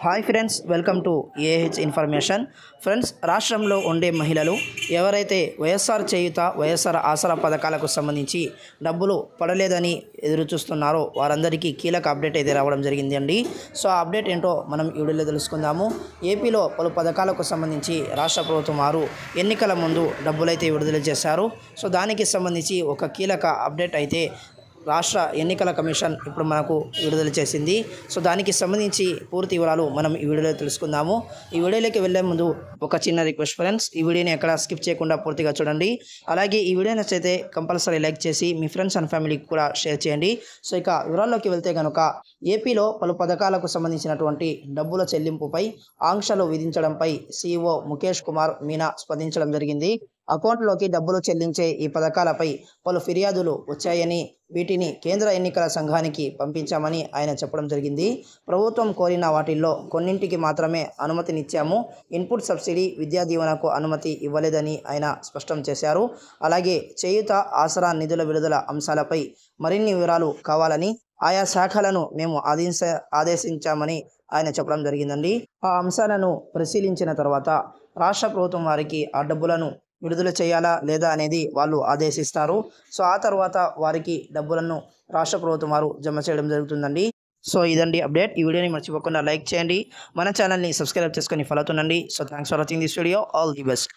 Hi friends, welcome to AH information. Friends, రాష్ట్రంలో ఉండే మహిళలు ఎవరైతే వైఎస్ఆర్ చేయూత, వైఎస్ఆర్ ఆసరా పథకాలకు సంబంధించి డబ్బులు పడలేదని ఎదురు చూస్తున్నారో వారందరికీ కీలక అప్డేట్ అయితే రావడం జరిగింది అండి. సో ఆ అప్డేట్ ఏంటో మనం ఈ వీడియోలో తెలుసుకుందాము. ఏపీలో పలు పథకాలకు సంబంధించి రాష్ట్ర ప్రభుత్వం వారు ఎన్నికల ముందు డబ్బులైతే విడుదల చేశారు. సో దానికి సంబంధించి ఒక కీలక అప్డేట్ అయితే రాష్ట్ర ఎన్నికల కమిషన్ ఇప్పుడు మనకు విడుదల చేసింది. సో దానికి సంబంధించి పూర్తి వివరాలు మనం ఈ వీడియోలో తెలుసుకుందాము. ఈ వీడియోలోకి వెళ్ళే ముందు ఒక చిన్న రిక్వెస్ట్ ఫ్రెండ్స్, ఈ వీడియోని ఎక్కడ స్కిప్ చేయకుండా పూర్తిగా చూడండి. అలాగే ఈ వీడియో నచ్చితే కంపల్సరీ లైక్ చేసి మీ ఫ్రెండ్స్ అండ్ ఫ్యామిలీకి కూడా షేర్ చేయండి. సో ఇక వివరాల్లోకి వెళ్తే కనుక ఏపీలో పలు పథకాలకు సంబంధించినటువంటి డబ్బుల చెల్లింపుపై ఆంక్షలు విధించడంపై సీఈఓ ముఖేష్ కుమార్ మీనా స్పందించడం జరిగింది. అకౌంట్లోకి డబ్బులు చెల్లించే ఈ పథకాలపై పలు ఫిర్యాదులు వచ్చాయని, వీటిని కేంద్ర ఎన్నికల సంఘానికి పంపించామని ఆయన చెప్పడం జరిగింది. ప్రభుత్వం కోరిన వాటిల్లో కొన్నింటికి మాత్రమే అనుమతినిచ్చాము. ఇన్పుట్ సబ్సిడీ, విద్యా దీవెనకు అనుమతి ఇవ్వలేదని ఆయన స్పష్టం చేశారు. అలాగే చేయూత, ఆసరా నిధుల విడుదల అంశాలపై మరిన్ని వివరాలు కావాలని ఆయా శాఖలను మేము ఆదేశించామని ఆయన చెప్పడం జరిగిందండి. ఆ అంశాలను పరిశీలించిన తర్వాత రాష్ట్ర ప్రభుత్వం వారికి ఆ డబ్బులను విడుదల చేయాలా లేదా అనేది వాళ్ళు ఆదేశిస్తారు. సో ఆ తర్వాత వారికి డబ్బులను రాష్ట్ర ప్రభుత్వం వారు జమ చేయడం జరుగుతుందండి. సో ఇదండి అప్డేట్. ఈ వీడియోని మర్చిపోకుండా లైక్ చేయండి, మన ఛానల్ని సబ్స్క్రైబ్ చేసుకొని ఫాలో అవుతుండండి. So thanks for watching this video. All the best.